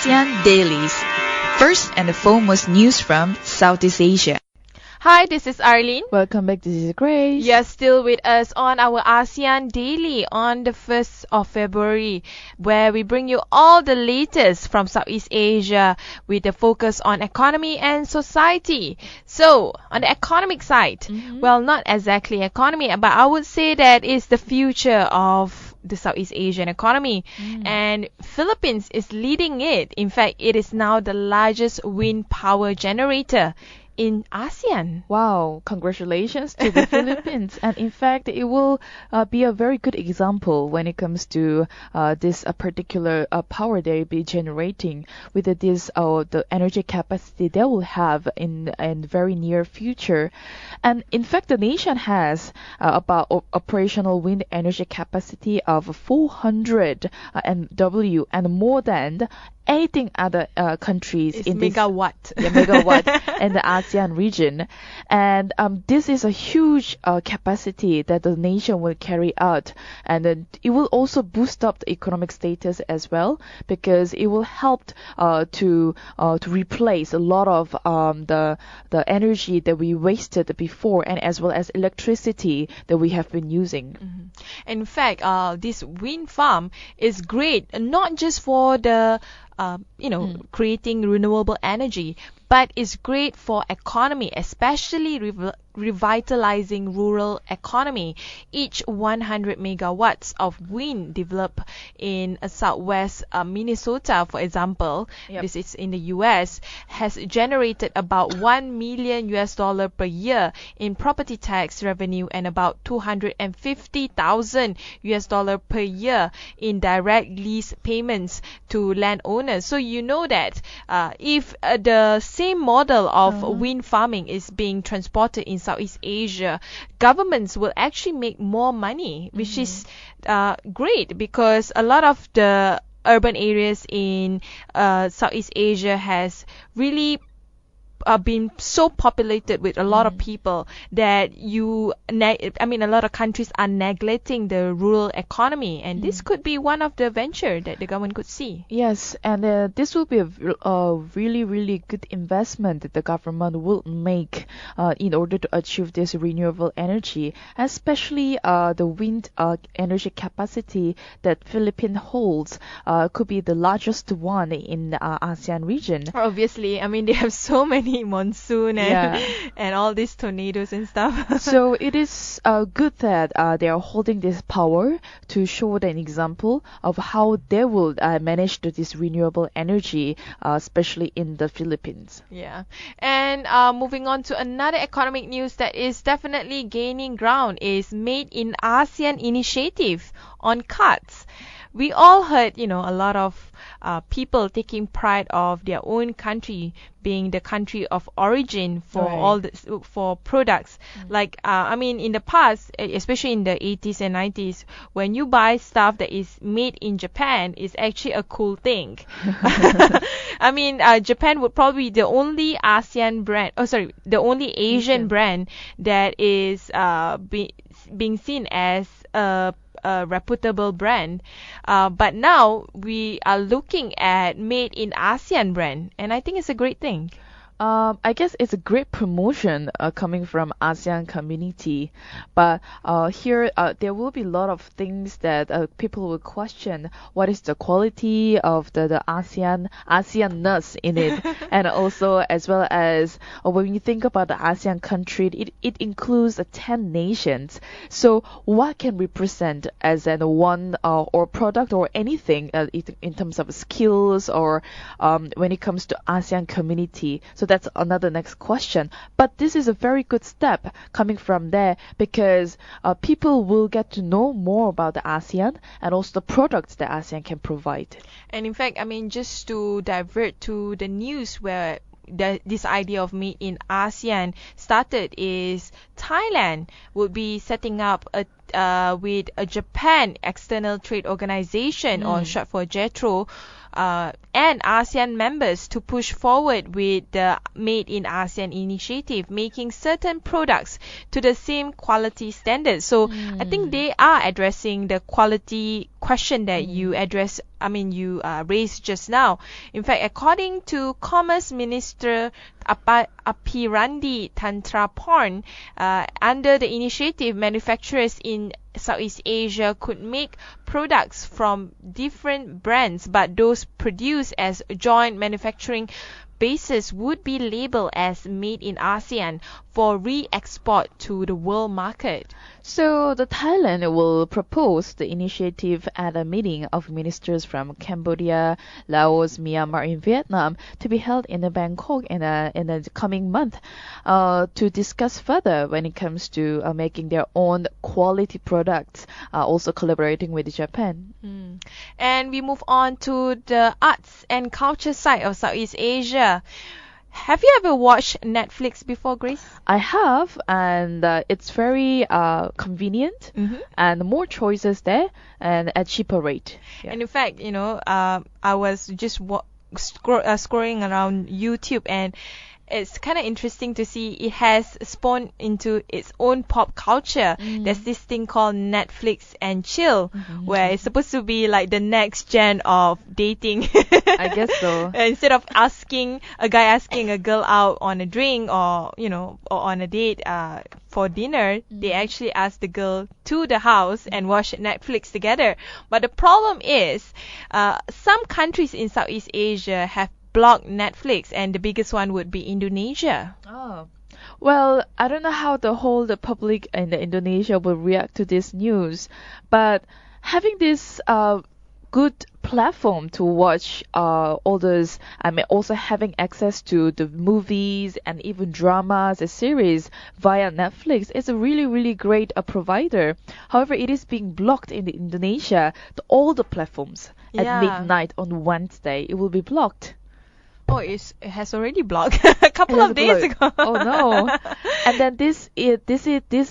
ASEAN Dailies. First and the foremost news from Southeast Asia. Hi, this is Arlene. Welcome back, this is Grace. You're still with us on our ASEAN Daily on the 1st of February, where we bring you all the latest from Southeast Asia with a focus on economy and society. So, on the economic side, well, not exactly economy, but I would say that is the future of the Southeast Asian economy. And Philippines is leading it. In fact, it is now the largest wind power generator in ASEAN. Wow, congratulations to the Philippines. And in fact, it will be a very good example when it comes to this particular power they will be generating with the energy capacity they will have in very near future. And in fact, the nation has about operational wind energy capacity of 400 MW and more than anything other countries It's in megawatt. Megawatt in the ASEAN region. And this is a huge capacity that the nation will carry out, and then it will also boost up the economic status as well, because it will help to replace a lot of the energy that we wasted before, and as well as electricity that we have been using. In fact, this wind farm is great not just for the creating renewable energy, but it's great for economy, especially revitalizing rural economy. Each 100 megawatts of wind developed in southwest Minnesota, for example, this is in the US, has generated about $1 million per year in property tax revenue and about $250,000 per year in direct lease payments to landowners. So you know that if the same model of wind farming is being transported in Southeast Asia, governments will actually make more money, which is great, because a lot of the urban areas in Southeast Asia has really been so populated with a lot of people that a lot of countries are neglecting the rural economy, and this could be one of the venture that the government could see. Yes, and this will be a really, really good investment that the government will make in order to achieve this renewable energy, especially the wind energy capacity that Philippines holds could be the largest one in the ASEAN region. Obviously, they have so many monsoon and all these tornadoes and stuff. So it is good that they are holding this power to show an example of how they will manage this renewable energy, especially in the Philippines. Yeah. And moving on to another economic news that is definitely gaining ground is Made in ASEAN initiative on cards. We all heard, a lot of people taking pride of their own country being the country of origin for all for products. Like, in the past, especially in the 80s and 90s, when you buy stuff that is made in Japan, it's actually a cool thing. Japan would probably be the only the only Asian brand that is being seen as a reputable brand, but now we are looking at Made in ASEAN brand, and I think it's a great thing. I guess it's a great promotion coming from ASEAN community, but here there will be a lot of things that people will question. What is the quality of the ASEAN-ness in it, and also as well as when you think about the ASEAN country, it includes 10 nations. So what can represent as one or product or anything in terms of skills or when it comes to ASEAN community? So that's another next question. But this is a very good step coming from there, because people will get to know more about the ASEAN and also the products that ASEAN can provide. And in fact, just to divert to the news where this idea of Made in ASEAN started, is Thailand would be setting up with a Japan External Trade Organization, or short for JETRO, and ASEAN members to push forward with the Made in ASEAN initiative, making certain products to the same quality standards. So I think they are addressing the quality question that you raised just now. In fact, according to Commerce Minister Apirandi Tantraporn, under the initiative, manufacturers in Southeast Asia could make products from different brands, but those produced as joint manufacturing bases would be labeled as made in ASEAN for re-export to the world market. So the Thailand will propose the initiative at a meeting of ministers from Cambodia, Laos, Myanmar, and Vietnam to be held in Bangkok in the coming month to discuss further when it comes to making their own quality products, also collaborating with Japan. And we move on to the arts and culture side of Southeast Asia. Have you ever watched Netflix before, Grace? I have, and it's very convenient, and more choices there, and at cheaper rate. Yeah. And in fact, I was just scrolling around YouTube, and it's kind of interesting to see it has spawned into its own pop culture. There's this thing called Netflix and chill, where it's supposed to be like the next gen of dating. I guess so. Instead of asking a guy asking a girl out on a drink or on a date for dinner, they actually ask the girl to the house and watch Netflix together. But the problem is, some countries in Southeast Asia have blocked Netflix, and the biggest one would be Indonesia. Oh. Well, I don't know how the public in Indonesia will react to this news, but having this good platform to watch all those, also having access to the movies and even dramas, a series via Netflix is a really, really great provider. However, it is being blocked in Indonesia. All the platforms at midnight on Wednesday, it will be blocked. Oh, it has already blocked a couple of days ago. Oh no! And then this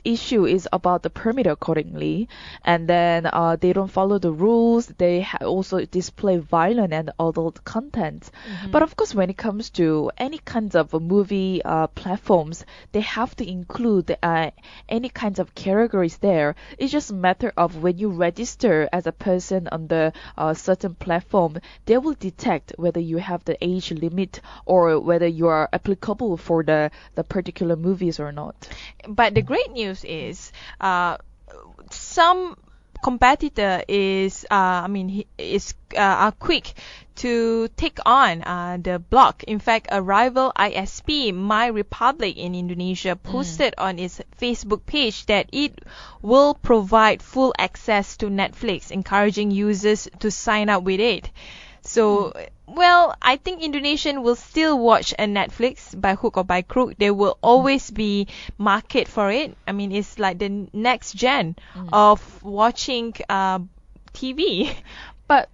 issue is about the permit accordingly, and then they don't follow the rules. They also display violent and adult content. But of course, when it comes to any kinds of movie platforms, they have to include any kinds of categories there. It's just a matter of when you register as a person on the certain platform, they will detect whether you have the age limit or whether you are applicable for the particular movies or not. But the great news is some competitor are quick to take on the block. In fact, a rival ISP, My Republic in Indonesia, posted on its Facebook page that it will provide full access to Netflix, encouraging users to sign up with it. So, well, I think Indonesian will still watch a Netflix by hook or by crook. There will always be market for it. It's like the next gen of watching TV. But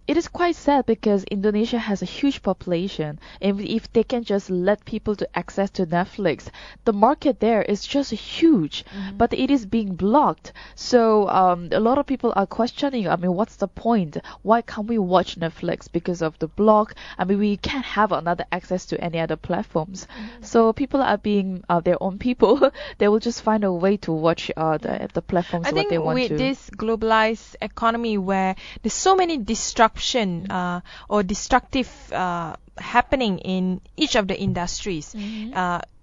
it is quite sad because Indonesia has a huge population, and if they can just let people to access to Netflix, the market there is just huge. But it is being blocked. So a lot of people are questioning. What's the point? Why can't we watch Netflix because of the block? We can't have another access to any other platforms. So people are being their own people. They will just find a way to watch the platforms what they want to. I think with this globalized economy where there's so many disruption or destructive happening in each of the industries.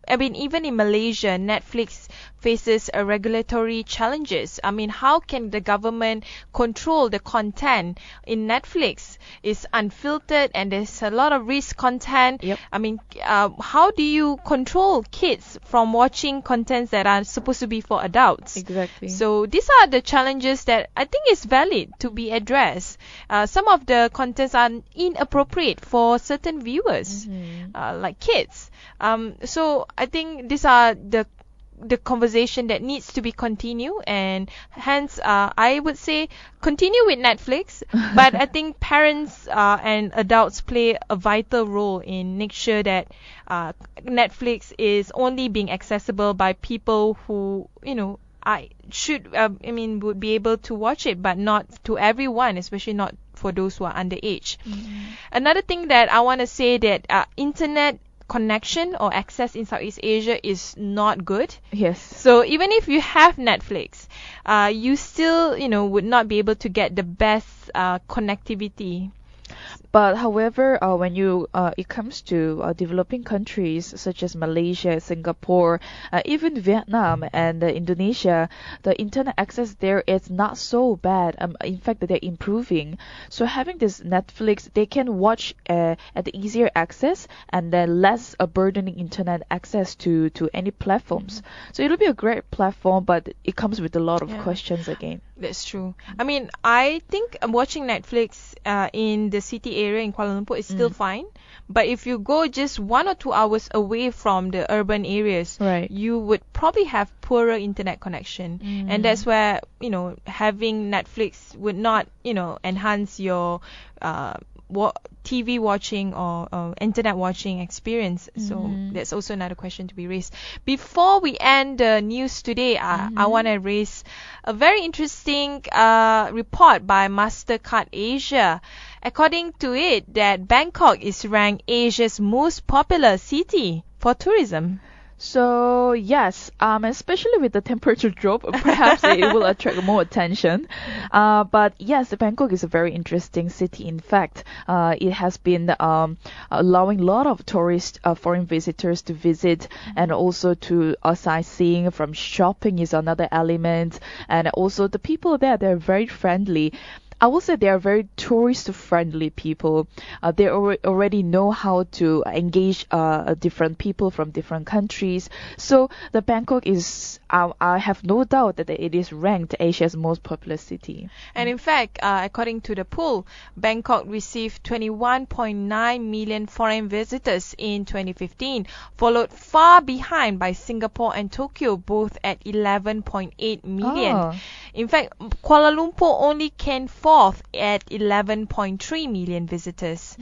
Even in Malaysia, Netflix faces regulatory challenges. How can the government control the content in Netflix? It's unfiltered and there's a lot of risk content. Yep. How do you control kids from watching contents that are supposed to be for adults? Exactly. So these are the challenges that I think is valid to be addressed. Some of the contents are inappropriate for certain viewers, like kids. So I think these are the conversation that needs to be continued, and hence I would say continue with Netflix, but I think parents and adults play a vital role in make sure that Netflix is only being accessible by people who would be able to watch it, but not to everyone, especially not for those who are underage. Another thing that I want to say that internet connection or access in Southeast Asia is not good. Yes. So even if you have Netflix, you still, would not be able to get the best connectivity. But however, when it comes to developing countries such as Malaysia, Singapore, even Vietnam and Indonesia, the internet access there is not so bad. In fact, they're improving. So having this Netflix, they can watch at the easier access and then less burdening internet access to any platforms. So it'll be a great platform, but it comes with a lot of questions again. That's true. I mean, I think watching Netflix in the city area in Kuala Lumpur is still fine. But if you go just 1 or 2 hours away from the urban areas, right, you would probably have poorer internet connection. And that's where, having Netflix would not, enhance your TV watching or internet watching experience. So that's also another question to be raised. Before we end the news today, I want to raise a very interesting report by Mastercard Asia. According to it, that Bangkok is ranked Asia's most popular city for tourism. So yes, especially with the temperature drop, perhaps it will attract more attention. But yes, Bangkok is a very interesting city. In fact, it has been allowing a lot of tourist foreign visitors to visit, and also to sightseeing. From shopping is another element, and also the people there, they're very friendly. I will say they are very tourist-friendly people. They already know how to engage different people from different countries. So the Bangkok is, I have no doubt that it is ranked Asia's most popular city. And in fact, according to the poll, Bangkok received 21.9 million foreign visitors in 2015, followed far behind by Singapore and Tokyo, both at 11.8 million. Oh. In fact, Kuala Lumpur only came fourth at 11.3 million visitors.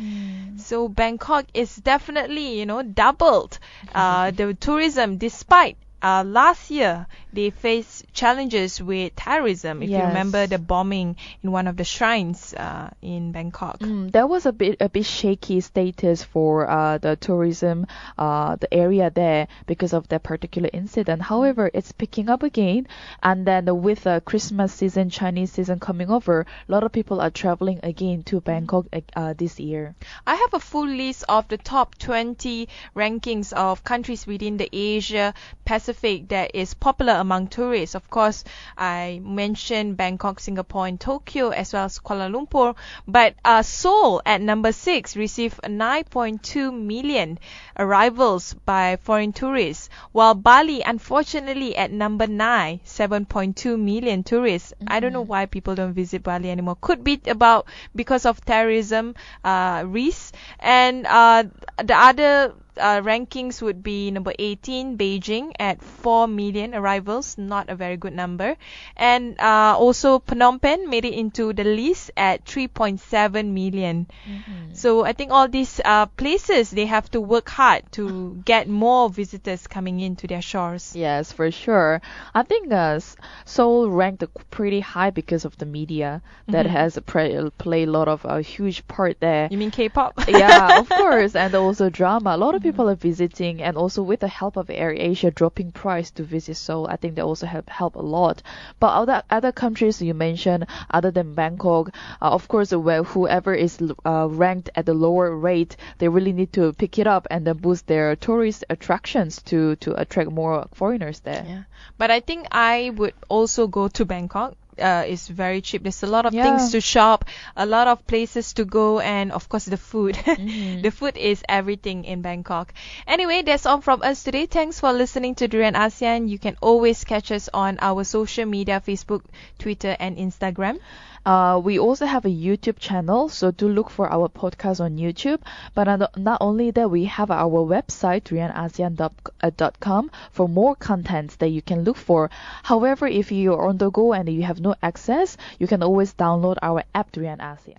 So Bangkok is definitely, doubled the tourism, despite last year they faced challenges with terrorism. If you remember the bombing in one of the shrines in Bangkok. That was a bit shaky status for the tourism, the area there, because of that particular incident. However, it's picking up again, and then with Christmas season, Chinese season coming over, a lot of people are traveling again to Bangkok this year. I have a full list of the top 20 rankings of countries within the Asia Pacific that is popular among tourists. Of course, I mentioned Bangkok, Singapore, and Tokyo, as well as Kuala Lumpur. But Seoul at number 6 received 9.2 million arrivals by foreign tourists, while Bali, unfortunately, at number 9, 7.2 million tourists. I don't know why people don't visit Bali anymore. Could be because of terrorism risks. And the other rankings would be number 18, Beijing at 4 million arrivals, not a very good number. And also Phnom Penh made it into the list at 3.7 million. So I think all these places, they have to work hard to get more visitors coming into their shores. Yes, for sure. I think Seoul ranked pretty high because of the media that has played a lot of a huge part there. You mean K-pop? Yeah, of course, and also drama. A lot of people are visiting, and also with the help of AirAsia dropping price to visit Seoul, I think they also help a lot. But other countries you mentioned, other than Bangkok, of course, whoever is ranked at the lower rate, they really need to pick it up and then boost their tourist attractions to attract more foreigners there. Yeah, but I think I would also go to Bangkok. It's very cheap. There's a lot of things to shop, a lot of places to go, and of course the food. The food is everything in Bangkok. Anyway, that's all from us today. Thanks for listening to Durian ASEAN. You can always catch us on our social media, Facebook, Twitter, and Instagram. We also have a YouTube channel, so do look for our podcast on YouTube. But not only that, we have our website, durianasean.com, for more content that you can look for. However, if you're on the go and you have no access, you can always download our app, Durian ASEAN.